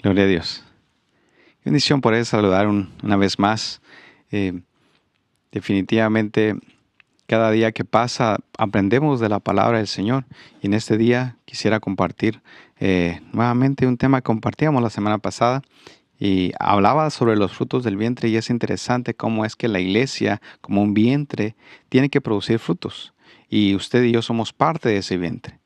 Gloria a Dios. Qué bendición poder saludar una vez más. Eh, Definitivamente, cada día que pasa aprendemos de la palabra del Señor. Y en este día quisiera compartir nuevamente un tema que compartíamos la semana pasada. Y hablaba sobre los frutos del vientre y es interesante cómo es que la iglesia, como un vientre, tiene que producir frutos. Y usted y yo somos parte de ese vientre.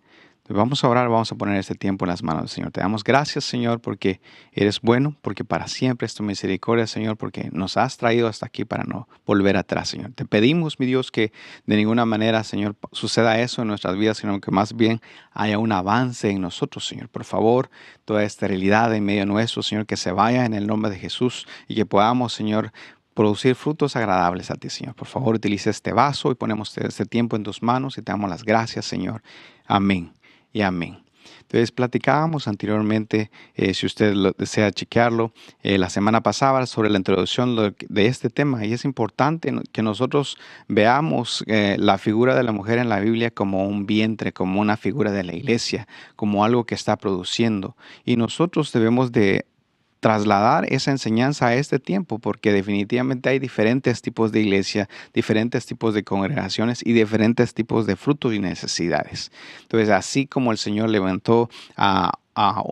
Vamos a orar, vamos a poner este tiempo en las manos del Señor. Te damos gracias, Señor, porque eres bueno, porque para siempre es tu misericordia, Señor, porque nos has traído hasta aquí para no volver atrás, Señor. Te pedimos, mi Dios, que de ninguna manera, Señor, suceda eso en nuestras vidas, sino que más bien haya un avance en nosotros, Señor. Por favor, toda esterilidad en medio nuestro, Señor, que se vaya en el nombre de Jesús y que podamos, Señor, producir frutos agradables a ti, Señor. Por favor, utiliza este vaso y ponemos este tiempo en tus manos y te damos las gracias, Señor. Amén. Y amén. Entonces platicábamos anteriormente, si usted desea chequearlo, la semana pasada sobre la introducción de este tema, y es importante que nosotros veamos la figura de la mujer en la Biblia como un vientre, como una figura de la iglesia, como algo que está produciendo, y nosotros debemos de trasladar esa enseñanza a este tiempo, porque definitivamente hay diferentes tipos de iglesia, diferentes tipos de congregaciones y diferentes tipos de frutos y necesidades. Entonces, así como el Señor levantó a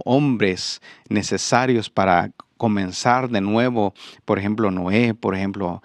hombres necesarios para comenzar de nuevo, por ejemplo, Noé, por ejemplo,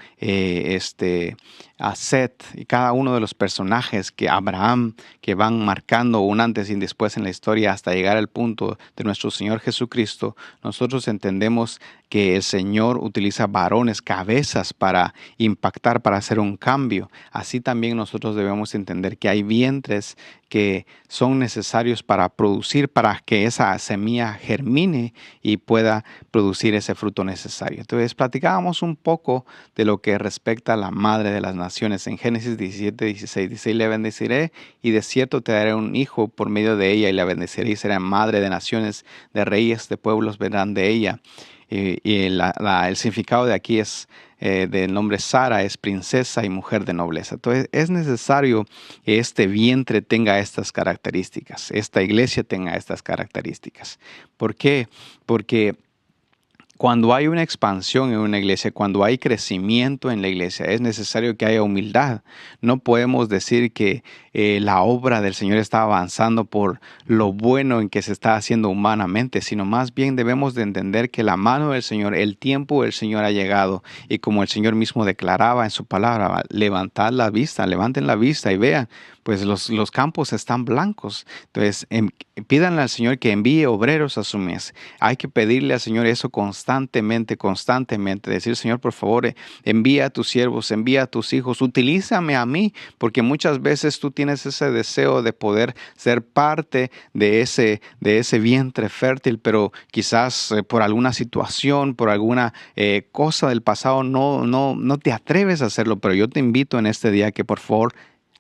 a Set y cada uno de los personajes que Abraham, que van marcando un antes y un después en la historia hasta llegar al punto de nuestro Señor Jesucristo, nosotros entendemos que el Señor utiliza varones, cabezas para impactar, para hacer un cambio. Así también nosotros debemos entender que hay vientres que son necesarios para producir, para que esa semilla germine y pueda producir ese fruto necesario. Entonces, platicábamos un poco de lo que respecta a la madre de las naciones. En Génesis 17:16 dice: y le bendeciré, y de cierto te daré un hijo por medio de ella, y la bendeciré, y será madre de naciones, de reyes, de pueblos vendrán de ella. El significado de aquí es del nombre Sara, es princesa y mujer de nobleza. Entonces es necesario que este vientre tenga estas características, esta iglesia tenga estas características. ¿Por qué? Porque cuando hay una expansión en una iglesia, cuando hay crecimiento en la iglesia, es necesario que haya humildad. No podemos decir que la obra del Señor está avanzando por lo bueno en que se está haciendo humanamente, sino más bien debemos de entender que la mano del Señor, el tiempo del Señor ha llegado. Y como el Señor mismo declaraba en su palabra, levantad la vista, levanten la vista y vean, pues los campos están blancos. Entonces, pídanle al Señor que envíe obreros a su mies. Hay que pedirle al Señor eso constantemente. Decir: Señor, por favor, envía a tus siervos, envía a tus hijos, utilízame a mí, porque muchas veces tú tienes ese deseo de poder ser parte de ese vientre fértil, pero quizás por alguna situación, por alguna cosa del pasado, no te atreves a hacerlo. Pero yo te invito en este día que por favor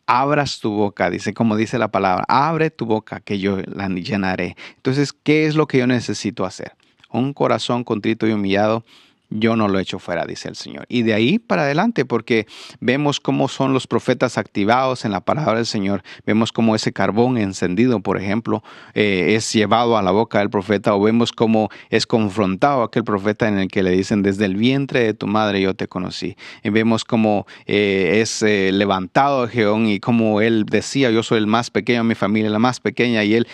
abras tu boca, como dice la palabra, abre tu boca que yo la llenaré. Entonces, ¿qué es lo que yo necesito hacer? Un corazón contrito y humillado, yo no lo echo fuera, dice el Señor. Y de ahí para adelante, porque vemos cómo son los profetas activados en la palabra del Señor. Vemos cómo ese carbón encendido, por ejemplo, es llevado a la boca del profeta, o vemos cómo es confrontado aquel profeta en el que le dicen: desde el vientre de tu madre yo te conocí. Y vemos cómo es levantado Gedeón y cómo él decía: yo soy el más pequeño, mi familia la más pequeña, y él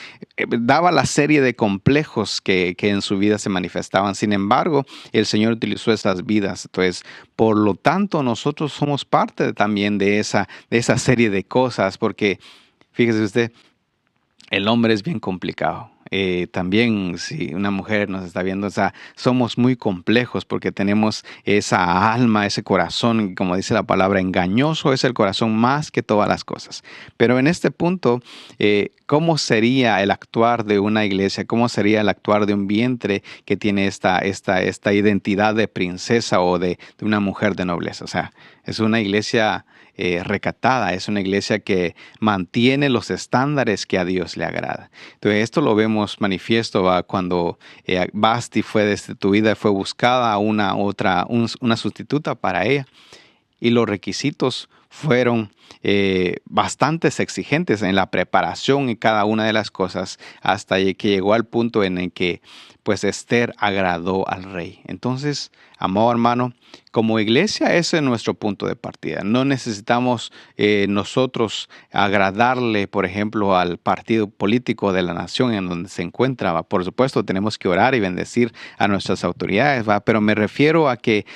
daba la serie de complejos que en su vida se manifestaban. Sin embargo, el Señor utilizó esas vidas. Entonces, por lo tanto, nosotros somos parte también de esa serie de cosas, porque fíjese usted, el hombre es bien complicado. También, si una mujer nos está viendo, o sea, somos muy complejos porque tenemos esa alma, ese corazón, como dice la palabra, engañoso es el corazón más que todas las cosas. Pero en este punto, ¿cómo sería el actuar de una iglesia? ¿Cómo sería el actuar de un vientre que tiene esta identidad de princesa o de una mujer de nobleza? O sea, es una iglesia recatada, es una iglesia que mantiene los estándares que a Dios le agrada. Entonces, esto lo vemos manifiesto cuando Basti fue destituida, fue buscada una sustituta para ella, y los requisitos fueron bastantes exigentes en la preparación y cada una de las cosas, hasta que llegó al punto en el que pues Esther agradó al rey. Entonces, amado hermano, como iglesia ese es nuestro punto de partida. No necesitamos nosotros agradarle, por ejemplo, al partido político de la nación en donde se encuentra. ¿Va? Por supuesto, tenemos que orar y bendecir a nuestras autoridades, ¿va? Pero me refiero a que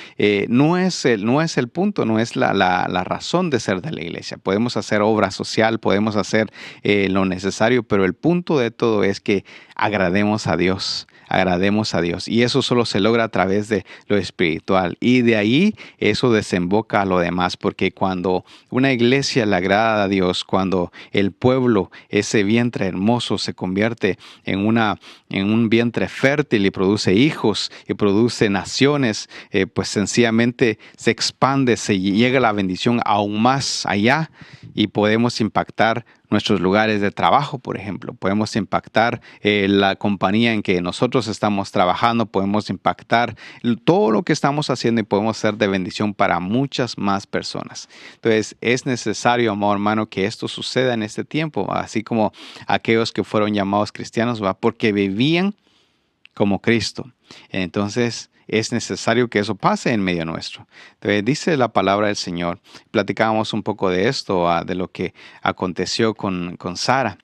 no es el punto, no es la razón de ser de la iglesia. Podemos hacer obra social, podemos hacer lo necesario, pero el punto de todo es que agrademos a Dios. Agrademos a Dios. Y eso solo se logra a través de lo espiritual. Y de ahí eso desemboca a lo demás. Porque cuando una iglesia le agrada a Dios, cuando el pueblo, ese vientre hermoso, se convierte en un vientre fértil y produce hijos y produce naciones, pues sencillamente se expande, se llega la bendición aún más allá y podemos impactar nuestros lugares de trabajo, por ejemplo. Podemos impactar la compañía en que nosotros estamos trabajando, podemos impactar todo lo que estamos haciendo y podemos ser de bendición para muchas más personas. Entonces, es necesario, amado hermano, que esto suceda en este tiempo, así como aquellos que fueron llamados cristianos, ¿va? Porque vivían como Cristo. Entonces, es necesario que eso pase en medio nuestro. Entonces, dice la palabra del Señor. Platicábamos un poco de esto, de lo que aconteció con Sara.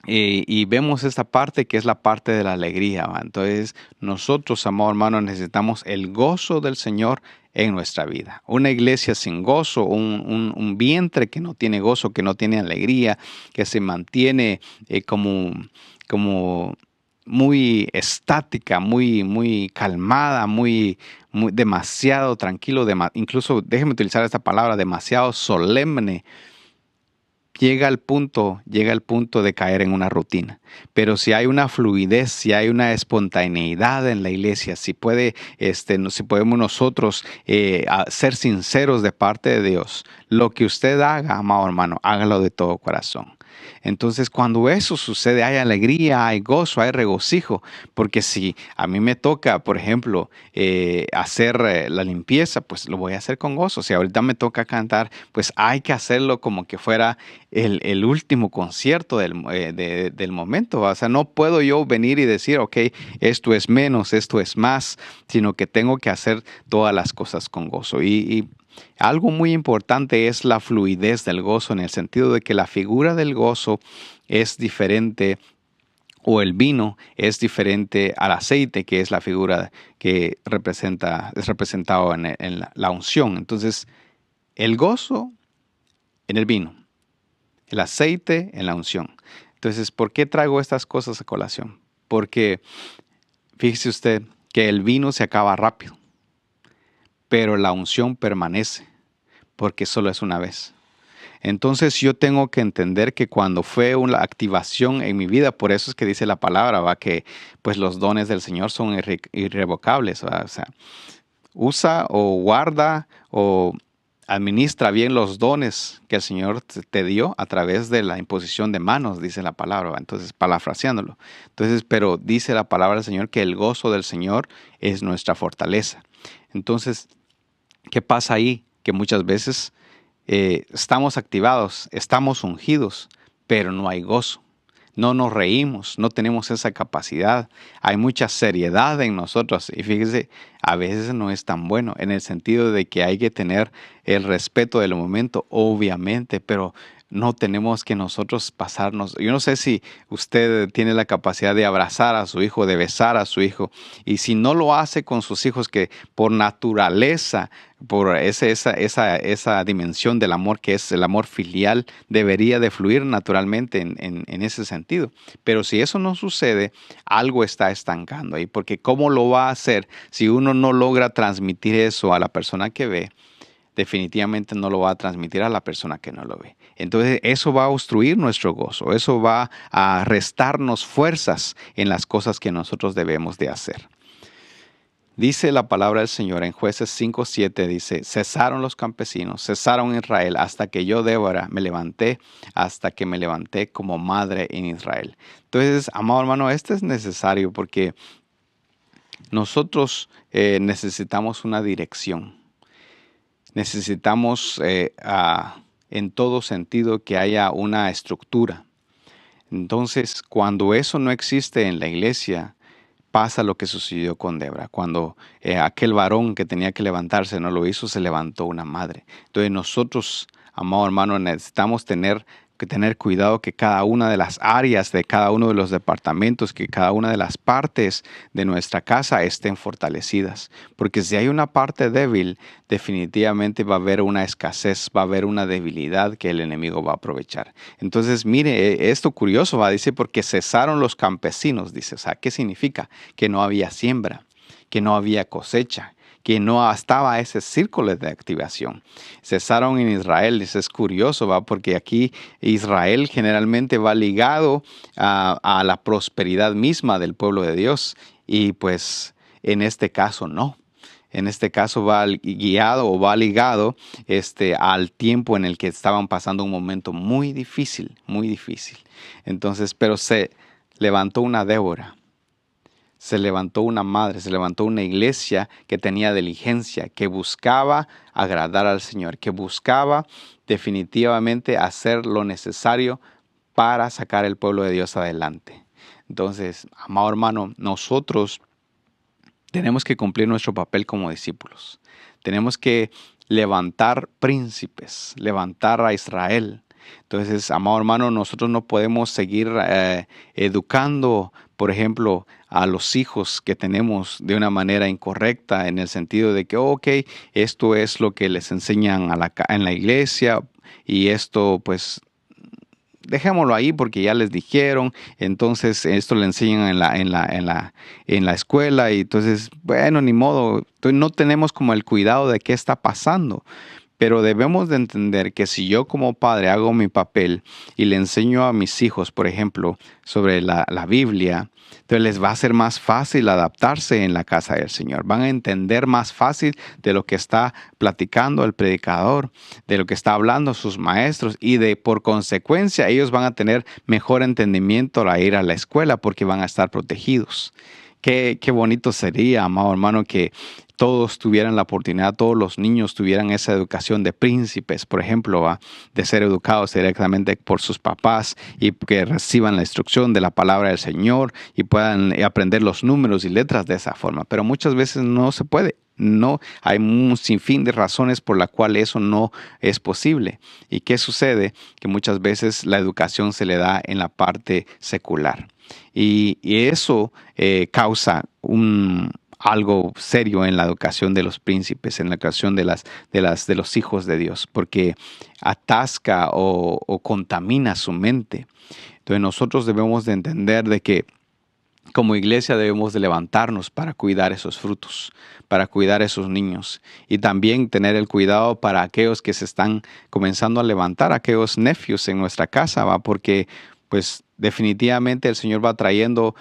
Y vemos esta parte que es la parte de la alegría, ¿va? Entonces, nosotros, amado hermano, necesitamos el gozo del Señor en nuestra vida. Una iglesia sin gozo, un vientre que no tiene gozo, que no tiene alegría, que se mantiene como muy estática, muy calmada, muy demasiado tranquilo, incluso déjeme utilizar esta palabra, demasiado solemne. Llega al punto de caer en una rutina. Pero si hay una fluidez, si hay una espontaneidad en la iglesia, si podemos nosotros ser sinceros de parte de Dios, lo que usted haga, amado hermano, hágalo de todo corazón. Entonces, cuando eso sucede, hay alegría, hay gozo, hay regocijo, porque si a mí me toca, por ejemplo, hacer la limpieza, pues lo voy a hacer con gozo. Si ahorita me toca cantar, pues hay que hacerlo como que fuera el último concierto del momento. O sea, no puedo yo venir y decir, ok, esto es menos, esto es más, sino que tengo que hacer todas las cosas con gozo. Y algo muy importante es la fluidez del gozo, en el sentido de que la figura del gozo es diferente, o el vino es diferente al aceite, que es la figura que es representado en la unción. Entonces, el gozo en el vino, el aceite en la unción. Entonces, ¿por qué traigo estas cosas a colación? Porque fíjese usted que el vino se acaba rápido, pero la unción permanece, porque solo es una vez. Entonces yo tengo que entender que cuando fue una activación en mi vida, por eso es que dice la palabra, ¿va? Que pues los dones del Señor son irrevocables, ¿va? O sea, usa o guarda o administra bien los dones que el Señor te dio a través de la imposición de manos, dice la palabra, ¿va? Entonces, parafraseándolo. Entonces, pero dice la palabra del Señor que el gozo del Señor es nuestra fortaleza. Entonces, ¿qué pasa ahí? Que muchas veces estamos activados, estamos ungidos, pero no hay gozo. No nos reímos, no tenemos esa capacidad. Hay mucha seriedad en nosotros y fíjese, a veces no es tan bueno en el sentido de que hay que tener el respeto del momento, obviamente, pero no tenemos que nosotros pasarnos. Yo no sé si usted tiene la capacidad de abrazar a su hijo, de besar a su hijo, y si no lo hace con sus hijos, que por naturaleza, por esa dimensión del amor que es el amor filial, debería de fluir naturalmente en ese sentido. Pero si eso no sucede, algo está estancando ahí, porque ¿cómo lo va a hacer si uno no logra transmitir eso a la persona que ve? Definitivamente no lo va a transmitir a la persona que no lo ve. Entonces eso va a obstruir nuestro gozo, eso va a restarnos fuerzas en las cosas que nosotros debemos de hacer. Dice la palabra del Señor en Jueces 5:7, dice, cesaron los campesinos, cesaron Israel, hasta que yo, Débora, me levanté, hasta que me levanté como madre en Israel. Entonces, amado hermano, esto es necesario porque nosotros necesitamos una dirección. Necesitamos en todo sentido, que haya una estructura. Entonces, cuando eso no existe en la iglesia, pasa lo que sucedió con Débora. Cuando aquel varón que tenía que levantarse no lo hizo, se levantó una madre. Entonces nosotros, amado hermano, necesitamos que tener cuidado que cada una de las áreas de cada uno de los departamentos, que cada una de las partes de nuestra casa estén fortalecidas. Porque si hay una parte débil, definitivamente va a haber una escasez, va a haber una debilidad que el enemigo va a aprovechar. Entonces, mire, esto curioso, va, dice, porque cesaron los campesinos, dice. O sea, ¿qué significa? Que no había siembra, que no había cosecha, que no estaba ese círculo de activación. Cesaron en Israel, es curioso, ¿va? Porque aquí Israel generalmente va ligado a la prosperidad misma del pueblo de Dios, y pues en este caso no. En este caso va guiado o va ligado al tiempo en el que estaban pasando un momento muy difícil, muy difícil. Entonces, pero se levantó una Débora. Se levantó una madre, se levantó una iglesia que tenía diligencia, que buscaba agradar al Señor, que buscaba definitivamente hacer lo necesario para sacar el pueblo de Dios adelante. Entonces, amado hermano, nosotros tenemos que cumplir nuestro papel como discípulos. Tenemos que levantar príncipes, levantar a Israel. Entonces, amado hermano, nosotros no podemos seguir educando, por ejemplo, a los hijos que tenemos de una manera incorrecta, en el sentido de que, ok, esto es lo que les enseñan en la iglesia, y esto pues dejémoslo ahí porque ya les dijeron. Entonces esto le enseñan en la escuela, y entonces, bueno, ni modo. Entonces, no tenemos como el cuidado de qué está pasando. Pero debemos de entender que si yo como padre hago mi papel y le enseño a mis hijos, por ejemplo, sobre la Biblia, entonces les va a ser más fácil adaptarse en la casa del Señor. Van a entender más fácil de lo que está platicando el predicador, de lo que está hablando sus maestros, y por consecuencia ellos van a tener mejor entendimiento al ir a la escuela porque van a estar protegidos. Qué bonito sería, amado hermano, que todos tuvieran la oportunidad, todos los niños tuvieran esa educación de príncipes, por ejemplo, de ser educados directamente por sus papás, y que reciban la instrucción de la palabra del Señor y puedan aprender los números y letras de esa forma. Pero muchas veces no se puede. No, hay un sinfín de razones por la cual eso no es posible. ¿Y qué sucede? Que muchas veces la educación se le da en la parte secular. Y eso causa algo serio en la educación de los príncipes, en la educación de los hijos de Dios, porque atasca o contamina su mente. Entonces nosotros debemos de entender de que como iglesia debemos de levantarnos para cuidar esos frutos, para cuidar esos niños, y también tener el cuidado para aquellos que se están comenzando a levantar, aquellos nephews en nuestra casa, ¿va? Porque pues definitivamente el Señor va trayendo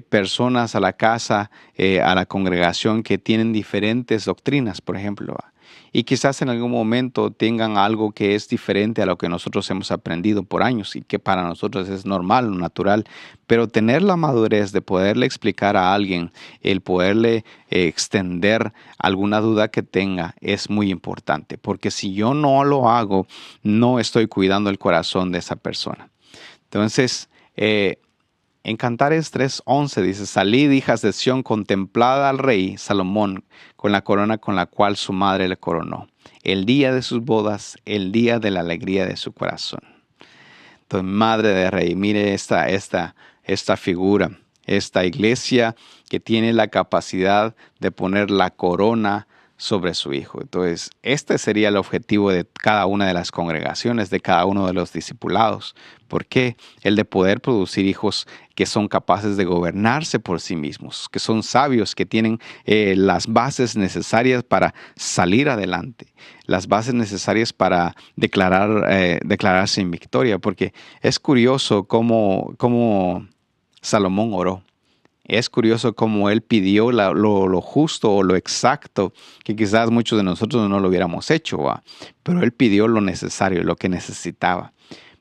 personas a la casa, a la congregación, que tienen diferentes doctrinas, por ejemplo, ¿va? Y quizás en algún momento tengan algo que es diferente a lo que nosotros hemos aprendido por años, y que para nosotros es normal, natural. Pero tener la madurez de poderle explicar a alguien, el poderle extender alguna duda que tenga, es muy importante. Porque si yo no lo hago, no estoy cuidando el corazón de esa persona. Entonces, en Cantares 3:11 dice: Salid, hijas de Sión, contemplad al rey Salomón con la corona con la cual su madre le coronó, el día de sus bodas, el día de la alegría de su corazón. Entonces, madre de rey, mire esta figura, esta iglesia que tiene la capacidad de poner la corona sobre su hijo. Entonces, este sería el objetivo de cada una de las congregaciones, de cada uno de los discipulados. ¿Por qué? El de poder producir hijos que son capaces de gobernarse por sí mismos, que son sabios, que tienen las bases necesarias para salir adelante, las bases necesarias para declararse en victoria. Porque es curioso cómo Salomón oró. Es curioso cómo él pidió lo justo o lo exacto, que quizás muchos de nosotros no lo hubiéramos hecho, ¿va? Pero él pidió lo necesario, lo que necesitaba.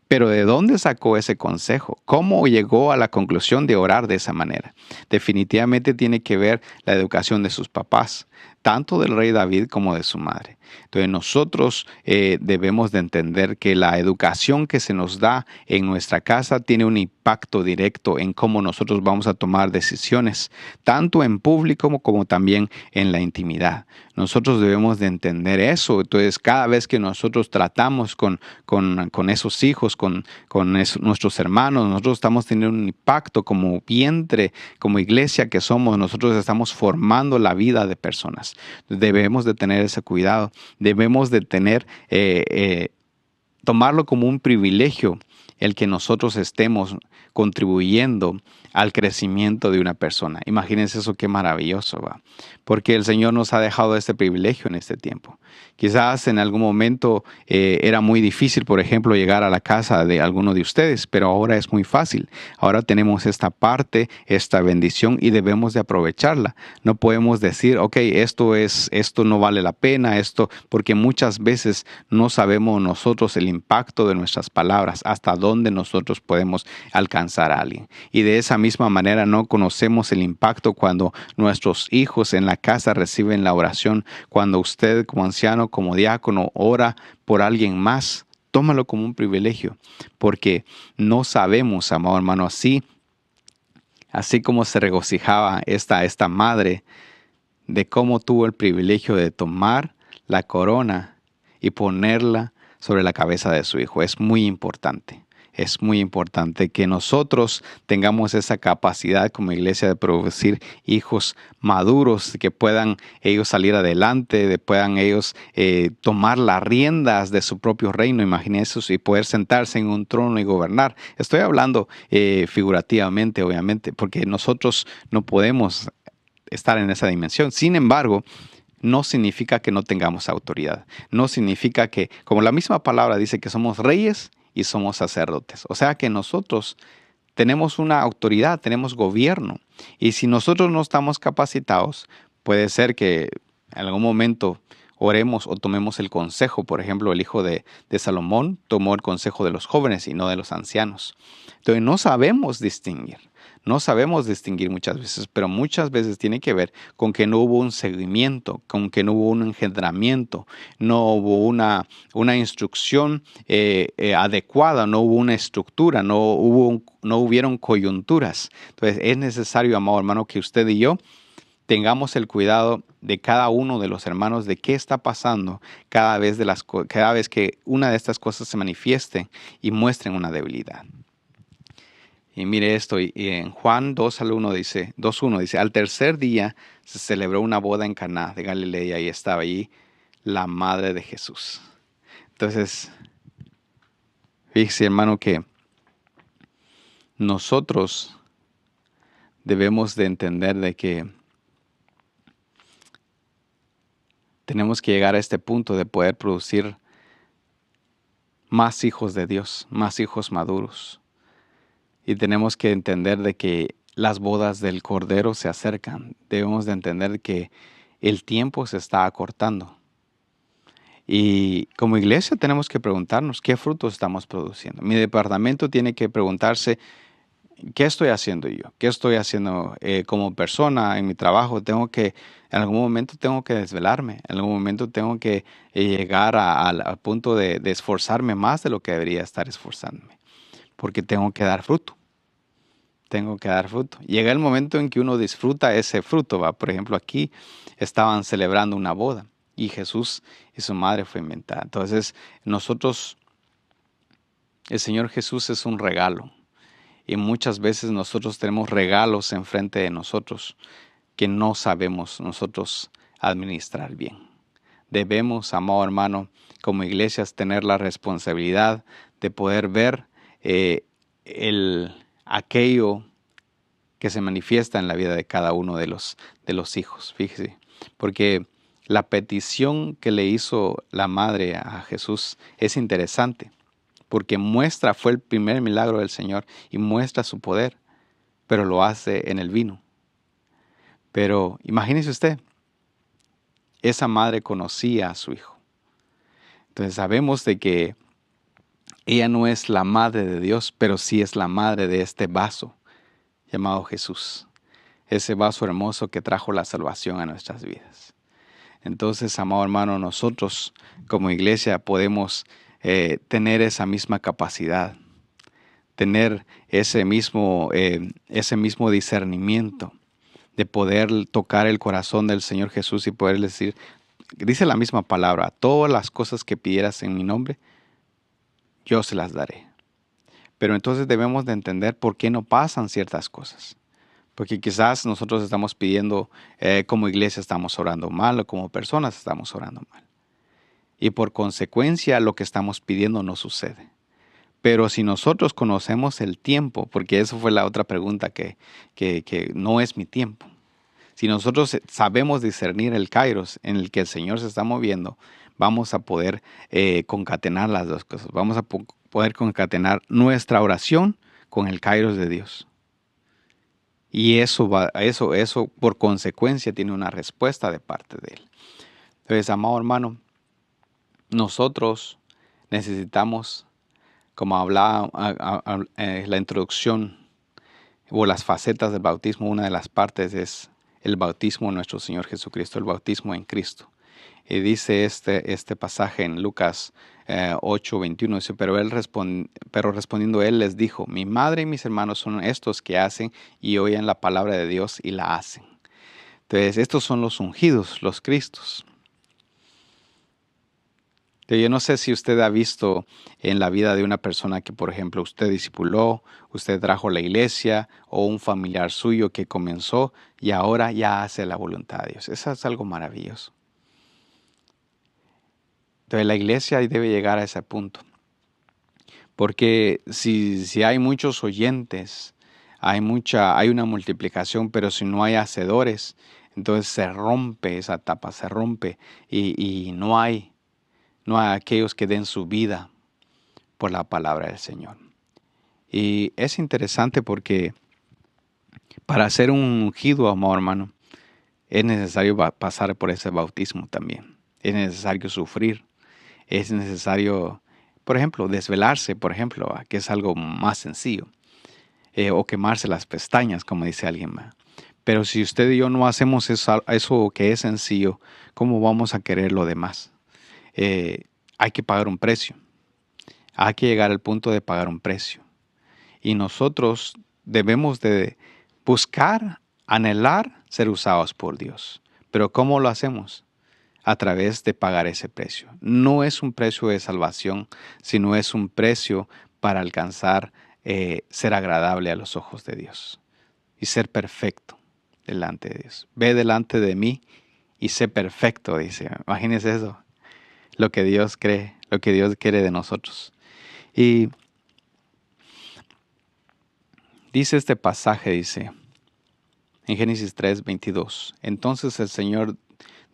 Pero ¿de dónde sacó ese consejo? ¿Cómo llegó a la conclusión de orar de esa manera? Definitivamente tiene que ver la educación de sus papás. tanto del rey David como de su madre. Entonces nosotros debemos de entender que la educación que se nos da en nuestra casa tiene un impacto directo en cómo nosotros vamos a tomar decisiones, tanto en público como también en la intimidad. Nosotros debemos de entender eso. Entonces, cada vez que nosotros tratamos con esos hijos, nuestros hermanos, nosotros estamos teniendo un impacto como vientre, como iglesia que somos. Nosotros estamos formando la vida de personas. Debemos de tener ese cuidado. Debemos de tomarlo como un privilegio el que nosotros estemos contribuyendo al crecimiento de una persona. Imagínense eso, qué maravilloso, ¿va? Porque el Señor nos ha dejado este privilegio en este tiempo. Quizás en algún momento era muy difícil, por ejemplo, llegar a la casa de alguno de ustedes, pero ahora es muy fácil. Ahora tenemos esta parte, esta bendición y debemos de aprovecharla. No podemos decir, ok, esto no vale la pena, porque muchas veces no sabemos nosotros el impacto de nuestras palabras, hasta dónde nosotros podemos alcanzar a alguien. Y de esa misma manera no conocemos el impacto cuando nuestros hijos en la casa reciben la oración, cuando usted como anciano, como diácono, ora por alguien más. Tómalo como un privilegio, porque no sabemos, amado hermano, así como se regocijaba esta madre de cómo tuvo el privilegio de tomar la corona y ponerla sobre la cabeza de su hijo. Es muy importante. Es muy importante que nosotros tengamos esa capacidad como iglesia de producir hijos maduros, que puedan ellos salir adelante, de puedan ellos tomar las riendas de su propio reino, imagínense, y poder sentarse en un trono y gobernar. Estoy hablando figurativamente, obviamente, porque nosotros no podemos estar en esa dimensión. Sin embargo, no significa que no tengamos autoridad. No significa que, como la misma palabra dice, que somos reyes y somos sacerdotes. O sea que nosotros tenemos una autoridad, tenemos gobierno. Y si nosotros no estamos capacitados, puede ser que en algún momento oremos o tomemos el consejo. Por ejemplo, el hijo de Salomón tomó el consejo de los jóvenes y no de los ancianos. Entonces no sabemos distinguir. No sabemos distinguir muchas veces, pero muchas veces tiene que ver con que no hubo un seguimiento, con que no hubo un engendramiento, no hubo una instrucción adecuada, no hubo una estructura, no hubieron coyunturas. Entonces es necesario, amado hermano, que usted y yo tengamos el cuidado de cada uno de los hermanos, de qué está pasando cada vez que una de estas cosas se manifieste y muestren una debilidad. Y mire esto, y en Juan 2:1 dice, al tercer día se celebró una boda en Caná de Galilea y estaba allí la madre de Jesús. Entonces, fíjese, hermano, que nosotros debemos de entender de que tenemos que llegar a este punto de poder producir más hijos de Dios, más hijos maduros. Y tenemos que entender de que las bodas del Cordero se acercan. Debemos de entender que el tiempo se está acortando. Y como iglesia tenemos que preguntarnos qué frutos estamos produciendo. Mi departamento tiene que preguntarse, ¿qué estoy haciendo yo? ¿Qué estoy haciendo como persona en mi trabajo? En algún momento tengo que desvelarme. En algún momento tengo que llegar al punto de esforzarme más de lo que debería estar esforzándome. Porque tengo que dar fruto. Tengo que dar fruto. Llega el momento en que uno disfruta ese fruto, ¿va? Por ejemplo, aquí estaban celebrando una boda y Jesús y su madre fue inventada. Entonces, el Señor Jesús es un regalo. Y muchas veces nosotros tenemos regalos enfrente de nosotros que no sabemos nosotros administrar bien. Debemos, amado hermano, como iglesias tener la responsabilidad de poder ver aquello que se manifiesta en la vida de cada uno de los hijos. Fíjese, porque la petición que le hizo la madre a Jesús es interesante, porque fue el primer milagro del Señor y muestra su poder, pero lo hace en el vino. Pero imagínese usted, esa madre conocía a su hijo. Entonces sabemos de que ella no es la madre de Dios, pero sí es la madre de este vaso llamado Jesús. Ese vaso hermoso que trajo la salvación a nuestras vidas. Entonces, amado hermano, nosotros como iglesia podemos tener esa misma capacidad, tener ese mismo discernimiento de poder tocar el corazón del Señor Jesús y poder decir, dice la misma palabra, todas las cosas que pidieras en mi nombre, yo se las daré. Pero entonces debemos de entender por qué no pasan ciertas cosas. Porque quizás nosotros estamos pidiendo, como iglesia estamos orando mal, o como personas estamos orando mal. Y por consecuencia lo que estamos pidiendo no sucede. Pero si nosotros conocemos el tiempo, porque eso fue la otra pregunta que no es mi tiempo. Si nosotros sabemos discernir el kairos en el que el Señor se está moviendo, vamos a poder concatenar las dos cosas. Vamos a poder concatenar nuestra oración con el kairos de Dios. Y eso por consecuencia tiene una respuesta de parte de Él. Entonces, amado hermano, nosotros necesitamos, como hablaba la introducción o las facetas del bautismo, una de las partes es el bautismo de nuestro Señor Jesucristo, el bautismo en Cristo. Y dice este pasaje en Lucas 8:21, dice, pero respondiendo él les dijo, mi madre y mis hermanos son estos que hacen y oyen la palabra de Dios y la hacen. Entonces, estos son los ungidos, los Cristos. Yo no sé si usted ha visto en la vida de una persona que, por ejemplo, usted discipuló, usted trajo a la iglesia o un familiar suyo que comenzó y ahora ya hace la voluntad de Dios. Eso es algo maravilloso. Entonces la iglesia debe llegar a ese punto. Porque si hay muchos oyentes, hay una multiplicación, pero si no hay hacedores, entonces se rompe esa etapa, se rompe y no hay aquellos que den su vida por la palabra del Señor. Y es interesante porque para ser un ungido, amado hermano, es necesario pasar por ese bautismo también. Es necesario sufrir. Es necesario, por ejemplo, desvelarse, que es algo más sencillo. O quemarse las pestañas, como dice alguien más. Pero si usted y yo no hacemos eso que es sencillo, ¿cómo vamos a querer lo demás? Hay que pagar un precio. Hay que llegar al punto de pagar un precio. Y nosotros debemos de buscar, anhelar ser usados por Dios. Pero ¿cómo lo hacemos? A través de pagar ese precio. No es un precio de salvación, sino es un precio para alcanzar ser agradable a los ojos de Dios y ser perfecto delante de Dios. Ve delante de mí y sé perfecto, dice. Imagínense eso, lo que Dios cree, lo que Dios quiere de nosotros. Y dice este pasaje, dice, en Génesis 3:22, entonces el Señor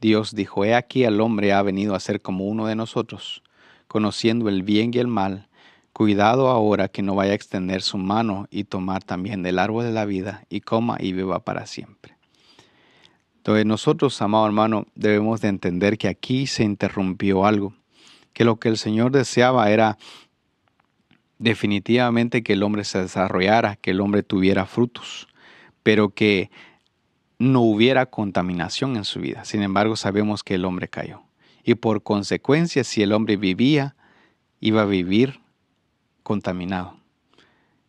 Dios dijo, he aquí el hombre ha venido a ser como uno de nosotros, conociendo el bien y el mal. Cuidado ahora que no vaya a extender su mano y tomar también del árbol de la vida y coma y beba para siempre. Entonces nosotros, amado hermano, debemos de entender que aquí se interrumpió algo, que lo que el Señor deseaba era definitivamente que el hombre se desarrollara, que el hombre tuviera frutos, pero que no hubiera contaminación en su vida. Sin embargo, sabemos que el hombre cayó. Y por consecuencia, si el hombre vivía, iba a vivir contaminado.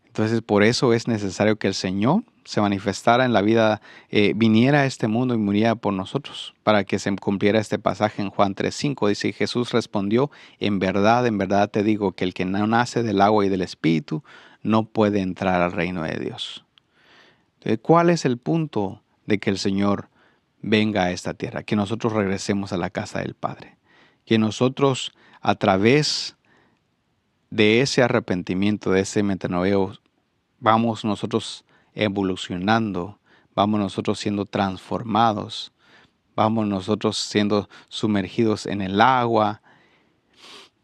Entonces, por eso es necesario que el Señor se manifestara en la vida, viniera a este mundo y muriera por nosotros, para que se cumpliera este pasaje en Juan 3:5. Dice, Jesús respondió, en verdad te digo que el que no nace del agua y del Espíritu no puede entrar al reino de Dios. Entonces, ¿cuál es el punto de que el Señor venga a esta tierra? Que nosotros regresemos a la casa del Padre. Que nosotros, a través de ese arrepentimiento, de ese metanoeo, vamos nosotros evolucionando, vamos nosotros siendo transformados, vamos nosotros siendo sumergidos en el agua,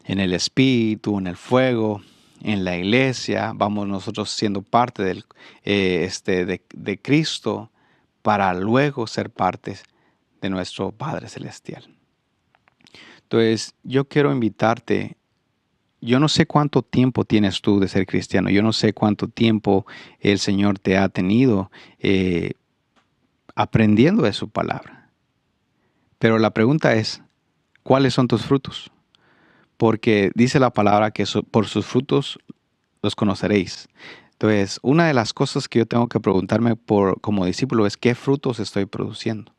en el Espíritu, en el fuego, en la iglesia, vamos nosotros siendo parte de Cristo para luego ser parte de nuestro Padre Celestial. Entonces, yo quiero invitarte. Yo no sé cuánto tiempo tienes tú de ser cristiano. Yo no sé cuánto tiempo el Señor te ha tenido aprendiendo de su palabra. Pero la pregunta es, ¿cuáles son tus frutos? Porque dice la palabra que por sus frutos los conoceréis. Entonces, una de las cosas que yo tengo que preguntarme como discípulo es qué frutos estoy produciendo.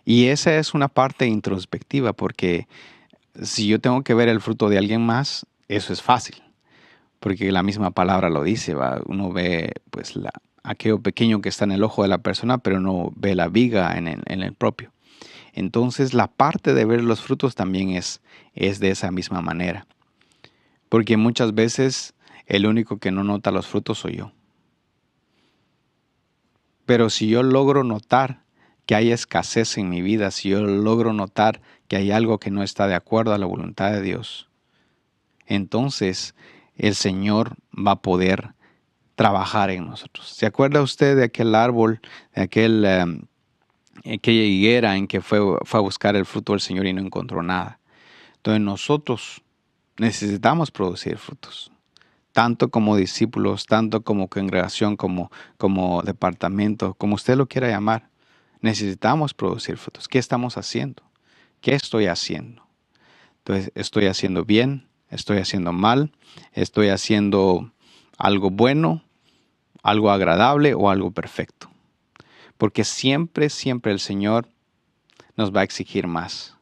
Y esa es una parte introspectiva, porque si yo tengo que ver el fruto de alguien más, eso es fácil, porque la misma palabra lo dice, ¿va? Uno ve pues aquello pequeño que está en el ojo de la persona, pero no ve la viga en el propio. Entonces la parte de ver los frutos también es de esa misma manera, porque muchas veces el único que no nota los frutos soy yo. Pero si yo logro notar que hay escasez en mi vida, si yo logro notar que hay algo que no está de acuerdo a la voluntad de Dios, entonces el Señor va a poder trabajar en nosotros. ¿Se acuerda usted de aquel árbol, de aquella higuera en que fue a buscar el fruto del Señor y no encontró nada? Entonces nosotros necesitamos producir frutos, tanto como discípulos, tanto como congregación, como departamento, como usted lo quiera llamar. Necesitamos producir frutos. ¿Qué estamos haciendo? ¿Qué estoy haciendo? Entonces, ¿estoy haciendo bien? ¿Estoy haciendo mal? ¿Estoy haciendo algo bueno, algo agradable o algo perfecto? Porque siempre, siempre el Señor nos va a exigir más,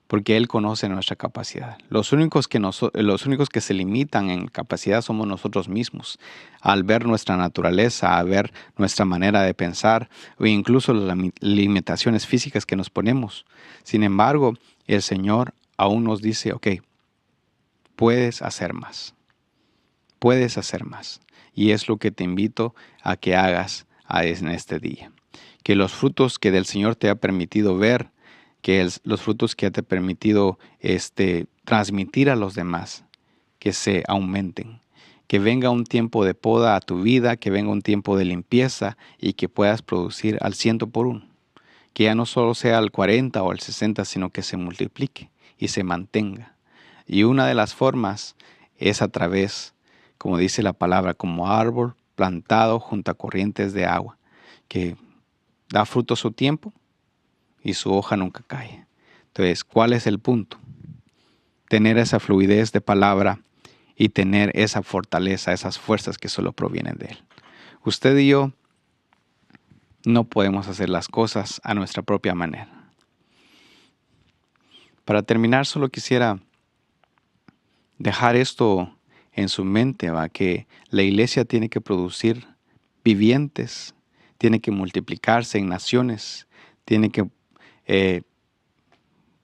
porque Él conoce nuestra capacidad. Los únicos que se limitan en capacidad somos nosotros mismos, al ver nuestra naturaleza, a ver nuestra manera de pensar o incluso las limitaciones físicas que nos ponemos. Sin embargo, el Señor aún nos dice, ok, puedes hacer más, puedes hacer más. Y es lo que te invito a que hagas en este día. Que los frutos que del Señor te ha permitido ver, que los frutos que te ha permitido transmitir a los demás, que se aumenten. Que venga un tiempo de poda a tu vida, que venga un tiempo de limpieza y que puedas producir al 100 por 1. Que ya no solo sea al 40 o al 60, sino que se multiplique y se mantenga. Y una de las formas es a través, como dice la palabra, como árbol plantado junto a corrientes de agua, que da fruto a su tiempo y su hoja nunca cae. Entonces, ¿cuál es el punto? Tener esa fluidez de palabra y tener esa fortaleza, esas fuerzas que solo provienen de Él. Usted y yo no podemos hacer las cosas a nuestra propia manera. Para terminar, solo quisiera dejar esto en su mente, ¿va? Que la iglesia tiene que producir vivientes, tiene que multiplicarse en naciones, tiene que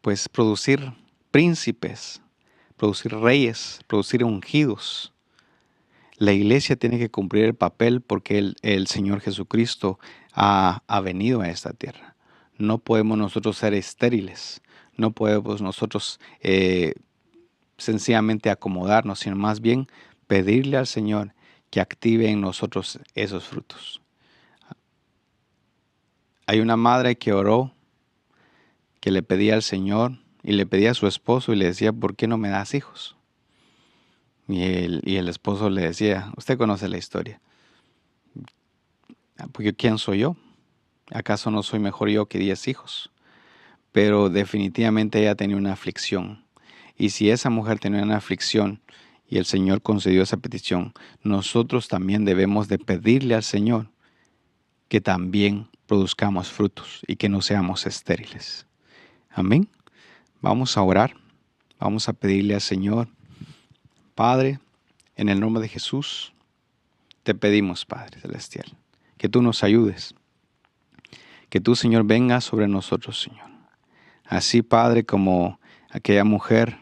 pues producir príncipes, producir reyes, producir ungidos. La iglesia tiene que cumplir el papel porque el Señor Jesucristo ha venido a esta tierra. No podemos nosotros ser estériles, no podemos nosotros sencillamente acomodarnos, sino más bien pedirle al Señor que active en nosotros esos frutos. Hay una madre que oró, que le pedía al Señor y le pedía a su esposo y le decía, ¿por qué no me das hijos? Y el esposo le decía, usted conoce la historia, porque ¿quién soy yo? ¿Acaso no soy mejor yo que 10 hijos? Pero definitivamente ella tenía una aflicción. Y si esa mujer tenía una aflicción y el Señor concedió esa petición, nosotros también debemos de pedirle al Señor que también produzcamos frutos y que no seamos estériles. Amén. Vamos a orar. Vamos a pedirle al Señor. Padre, en el nombre de Jesús, te pedimos, Padre Celestial, que tú nos ayudes. Que tú, Señor, vengas sobre nosotros, Señor. Así, Padre, como aquella mujer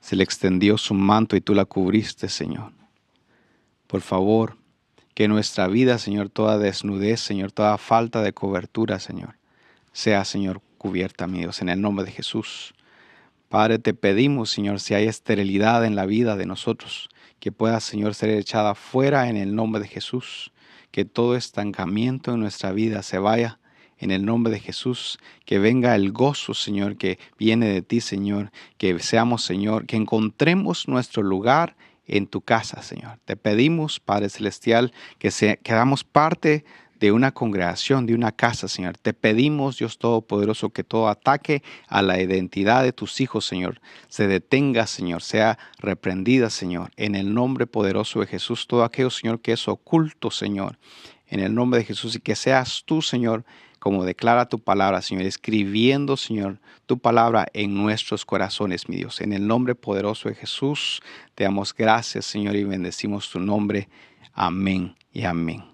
se le extendió su manto y tú la cubriste, Señor. Por favor, que nuestra vida, Señor, toda desnudez, Señor, toda falta de cobertura, Señor, sea, Señor, cubierta, mi Dios, en el nombre de Jesús. Padre, te pedimos, Señor, si hay esterilidad en la vida de nosotros, que pueda, Señor, ser echada fuera en el nombre de Jesús. Que todo estancamiento en nuestra vida se vaya en el nombre de Jesús. Que venga el gozo, Señor, que viene de ti, Señor. Que seamos, Señor, que encontremos nuestro lugar en tu casa, Señor. Te pedimos, Padre Celestial, que hagamos parte de una congregación, de una casa, Señor. Te pedimos, Dios Todopoderoso, que todo ataque a la identidad de tus hijos, Señor, se detenga, Señor, sea reprendida, Señor, en el nombre poderoso de Jesús. Todo aquello, Señor, que es oculto, Señor, en el nombre de Jesús, y que seas tú, Señor, como declara tu palabra, Señor, escribiendo, Señor, tu palabra en nuestros corazones, mi Dios. En el nombre poderoso de Jesús, te damos gracias, Señor, y bendecimos tu nombre. Amén y amén.